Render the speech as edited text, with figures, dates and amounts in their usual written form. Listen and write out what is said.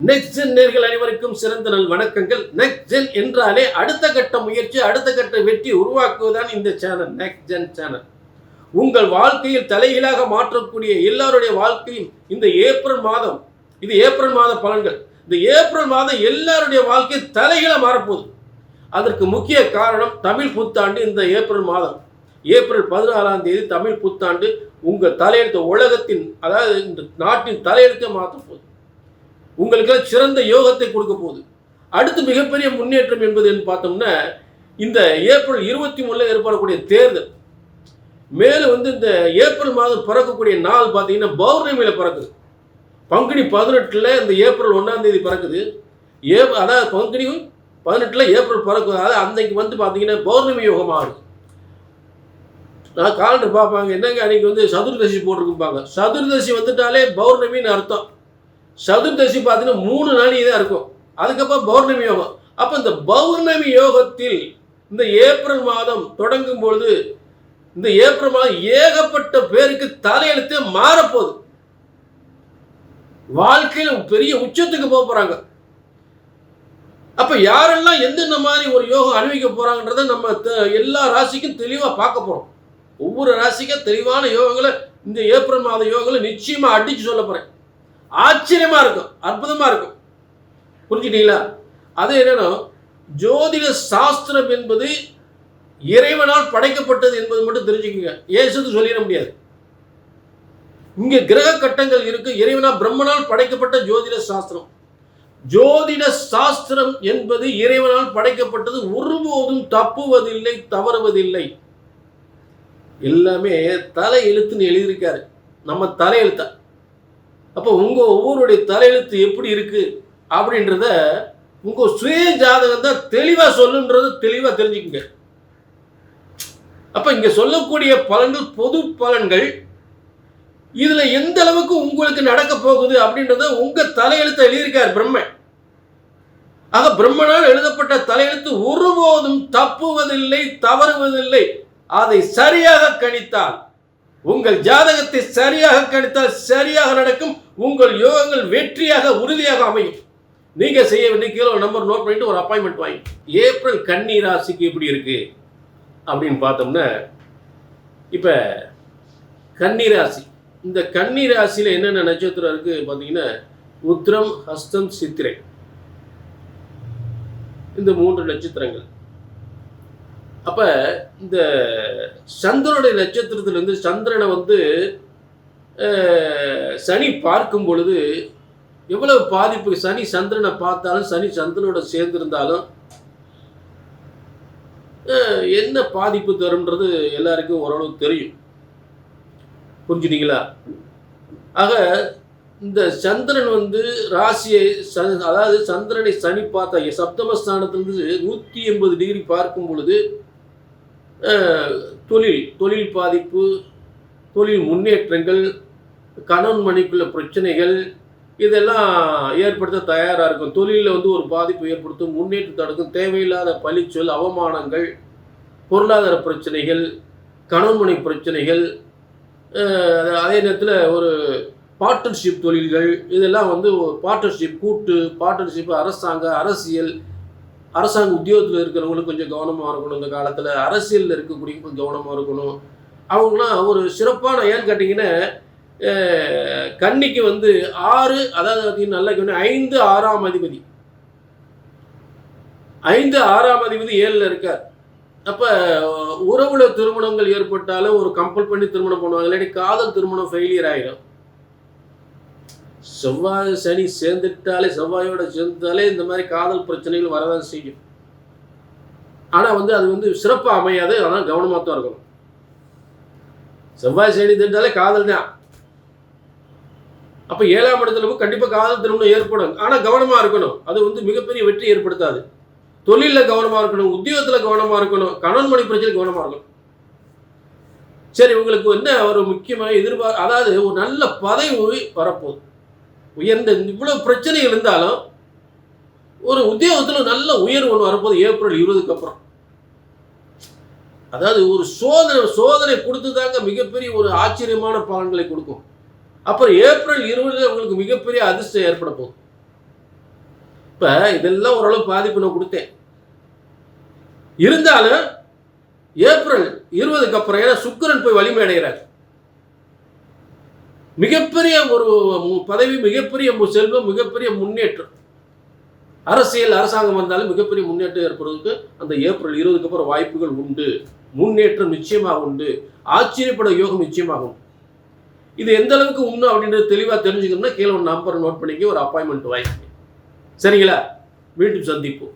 Next gen நேர்கள் அனைவருக்கும் சிறந்த நல் வணக்கங்கள். நெக்ஸ்ட் ஜென் என்றாலே அடுத்த கட்ட முயற்சி, அடுத்த கட்ட வெற்றி உருவாக்குவதுதான் இந்த சேனல், நெக்ஸ்ட் ஜென் சேனல். உங்கள் வாழ்க்கையில் தலைகீழாக மாற்றக்கூடிய எல்லாருடைய வாழ்க்கையும் இந்த ஏப்ரல் மாதம், இது ஏப்ரல் மாத பலன்கள். இந்த ஏப்ரல் மாதம் எல்லாருடைய வாழ்க்கையும் தலைகீழ மாறப்போகுது. அதற்கு முக்கிய காரணம் தமிழ் புத்தாண்டு. இந்த ஏப்ரல் மாதம், ஏப்ரல் 14ஆம் தேதி தமிழ் புத்தாண்டு. உங்கள் தலையெழுத்து உலகத்தின், அதாவது இந்த நாட்டின் தலையெழுத்தை மாற்ற போகுது. உங்களுக்கு சிறந்த யோகத்தை கொடுக்க போகுது. அடுத்து மிகப்பெரிய முன்னேற்றம் என்பது பார்த்தோம்னா, இந்த ஏப்ரல் 23 ஏற்படக்கூடிய தேர்தல். மேலும் இந்த ஏப்ரல் மாதம் பிறக்கக்கூடிய நாள் பார்த்தீங்கன்னா பௌர்ணமியில் பிறக்குது. பங்குனி 18 இந்த ஏப்ரல் 1ஆம் தேதி பிறக்குது. அதாவது பங்குனி 18 ஏப்ரல் பிறக்குது. அதாவது அன்னைக்கு பார்த்தீங்கன்னா பௌர்ணமி யோகமாக இருக்குது. நான் காலண்டர் பார்ப்பாங்க, என்னங்க அன்னைக்கு சதுர்தசி போட்டிருக்குப்பாங்க. சதுர்தசி வந்துட்டாலே பௌர்ணமின்னு அர்த்தம். சதுர்தசி பார்த்தீங்கன்னா 3 நாளைக்கு தான் இருக்கும். அதுக்கப்புறம் பௌர்ணமி யோகம். அப்போ இந்த பௌர்ணமி யோகத்தில் இந்த ஏப்ரல் மாதம் தொடங்கும் பொழுது, இந்த ஏப்ரல் மாதம் ஏகப்பட்ட பேருக்கு தலையெழுத்தே மாறப்போகுது. வாழ்க்கையில் பெரிய உச்சத்துக்கு போக போறாங்க. அப்ப யாரெல்லாம் எந்தெந்த மாதிரி ஒரு யோகம் அனுபவிக்க போறாங்கன்றத நம்ம எல்லா ராசிக்கும் தெளிவா பார்க்க போறோம். ஒவ்வொரு ராசிக்கும் தெளிவான யோகங்களை இந்த ஏப்ரல் மாத யோகங்களை நிச்சயமா அடிச்சு சொல்ல போறேன். ஆச்சரியமா இருக்கும், அற்புதமா இருக்கும். புரிஞ்சுட்டீங்களா? அது என்னன்னா, ஜோதிட சாஸ்திரம் என்பது இறைவனால் படைக்கப்பட்டது என்பது மட்டும் தெரிஞ்சுக்கோங்க. ஏசுன்னு சொல்லிட முடியாது. இங்க கிரக கட்டங்கள் இருக்கு. இறைவனா பிரம்மனால் படைக்கப்பட்ட ஜோதிட சாஸ்திரம். ஜோதிட சாஸ்திரம் என்பது இறைவனால் படைக்கப்பட்டது. ஒருபோதும் தப்புவதில்லை, தவறுவதில்லை. எல்லாமே தலை எழுத்துன்னு எழுதியிருக்காரு, நம்ம தலையெழுத்த. அப்போ உங்க ஒவ்வொருடைய தலையெழுத்து எப்படி இருக்கு அப்படின்றத உங்க சுய ஜாதகம் தான் தெளிவா சொல்லுன்றத தெளிவா தெரிஞ்சுக்குங்க. அப்ப இங்க சொல்லக்கூடிய பலன்கள் பொது பலன்கள். இதுல எந்த அளவுக்கு உங்களுக்கு நடக்க போகுது அப்படின்றத உங்க தலையெழுத்த எழுதியிருக்கார் பிரம்மன். ஆக பிரம்மனால் எழுதப்பட்ட தலையெழுத்து ஒருபோதும் தப்புவதில்லை, தவறுவதில்லை. அதை சரியாக கணித்தால், உங்கள் ஜாதகத்தை சரியாக கணித்தால் சரியாக நடக்கும். உங்கள் யோகங்கள் வெற்றியாக உறுதியாக அமையும். நீங்க செய்ய வேண்டிய கீழே நம்பர் நோட் பண்ணிட்டு ஒரு அப்பாயின்மெண்ட் வாங்கி. ஏப்ரல் கன்னி ராசிக்கு எப்படி இருக்கு அப்படின்னு பார்த்தோம்னா, இப்ப கன்னி ராசி, இந்த கன்னி ராசியில என்னென்ன நட்சத்திரம் இருக்கு பார்த்தீங்கன்னா, உத்திரம், ஹஸ்தம், சித்திரை, இந்த 3 நட்சத்திரங்கள். அப்ப இந்த சந்திரனுடைய நட்சத்திரத்திலிருந்து சந்திரனை சனி பார்க்கும் பொழுது எவ்வளவு பாதிப்பு. சனி சந்திரனை பார்த்தாலும், சனி சந்திரனோட சேர்ந்திருந்தாலும் என்ன பாதிப்பு தரும்ன்றது எல்லாருக்கும் ஓரளவு தெரியும். புரிஞ்சுட்டீங்களா? ஆக இந்த சந்திரன் ராசியை, அதாவது சந்திரனை சனி பார்த்த சப்தமஸ்தானத்திலிருந்து 180 டிகிரி பார்க்கும் பொழுது தொழில் பாதிப்பு, தொழில் முன்னேற்றங்கள், கணவன் மனைக்குள்ள பிரச்சனைகள், இதெல்லாம் ஏற்படுத்த தயாராக இருக்கும். தொழிலில் ஒரு பாதிப்பு ஏற்படுத்தும், முன்னேற்றம் தடுக்கும். தேவையில்லாத பழிச்சொல், அவமானங்கள், பொருளாதார பிரச்சனைகள், கணவன் மனை பிரச்சனைகள், அதே நேரத்தில் ஒரு பார்ட்னர்ஷிப் தொழில்கள், இதெல்லாம் பார்ட்னர்ஷிப், கூட்டு பார்ட்னர்ஷிப், அரசியல், அரசாங்க உத்தியோகத்தில் இருக்கிறவங்களுக்கு கொஞ்சம் கவனமாக இருக்கணும். இந்த காலத்தில் அரசியலில் இருக்கக்கூடியவங்க கொஞ்சம் கவனமாக இருக்கணும். அவங்களாம் ஒரு சிறப்பான, ஏன்னு கேட்டிங்கன்னா, கன்னிக்கு 6, அதாவது பார்த்தீங்கன்னா நல்லா 5, 6ஆம் அதிபதி, 5, 6ஆம் அதிபதி 7ல் இருக்கார். அப்போ உறவுல திருமணங்கள் ஏற்பட்டாலும் ஒரு கம்பல் பண்ணி திருமணம் பண்ணுவாங்க, இல்லாட்டி காதல் திருமணம் ஃபெயிலியர் ஆகிடும். செவ்வாய் சனி சேர்ந்துட்டாலே, செவ்வாயோட சேர்ந்தாலே இந்த மாதிரி காதல் பிரச்சனைகள் வரதான் செய்யும். ஆனால் அது சிறப்பாக அமையாது. ஆனால் கவனமாக தான் இருக்கணும். செவ்வாய் சனி தெரிஞ்சாலே காதல் தான். அப்போ 7ஆம் இடத்துல கண்டிப்பாக காதல் திருமணம் ஏற்படும். ஆனால் கவனமாக இருக்கணும். அது மிகப்பெரிய வெற்றி ஏற்படுத்தாது. தொழிலில் கவனமாக இருக்கணும், உத்தியோகத்தில் கவனமாக இருக்கணும், கணவன் மனை பிரச்சனை கவனமாக இருக்கணும். சரி, உங்களுக்கு என்ன ஒரு முக்கியமாக அதாவது ஒரு நல்ல பதவி வரப்போகுது. உயர்ந்த இவ்வளவு பிரச்சனைகள் இருந்தாலும் ஒரு உத்தியோகத்தில் நல்ல உயர்வு ஒன்று வரப்போது ஏப்ரல் 20க்கு அப்புறம். அதாவது ஒரு சோதனை கொடுத்து தாங்க மிகப்பெரிய ஒரு ஆச்சரியமான பலன்களை கொடுக்கும். அப்புறம் ஏப்ரல் 20 உங்களுக்கு மிகப்பெரிய அதிர்ஷ்டம் ஏற்பட போகுது. இப்போ இதெல்லாம் ஓரளவு பாதிப்பு நான் கொடுத்தேன். இருந்தாலும் ஏப்ரல் 20க்கு அப்புறம் ஏன்னா சுக்கிரன் போய் வலிமை அடைகிறார். மிகப்பெரிய ஒரு பதவி, மிகப்பெரிய செல்வம், மிகப்பெரிய முன்னேற்றம், அரசியல் அரசாங்கம் வந்தாலும் மிகப்பெரிய முன்னேற்றம் ஏற்படுவதற்கு அந்த ஏப்ரல் 20க்கு அப்புறம் வாய்ப்புகள் உண்டு. முன்னேற்றம் நிச்சயமாக உண்டு. ஆச்சரியப்பட யோகம் நிச்சயமாக உண்டு. இது எந்த அளவுக்கு உண்மை அப்படின்றது தெளிவாக தெரிஞ்சுக்கணும்னா கீழே ஒரு நம்பரை நோட் பண்ணிக்க, ஒரு அப்பாயின்மெண்ட் வாங்கிக்க. சரிங்களா? மீண்டும் சந்திப்போம்.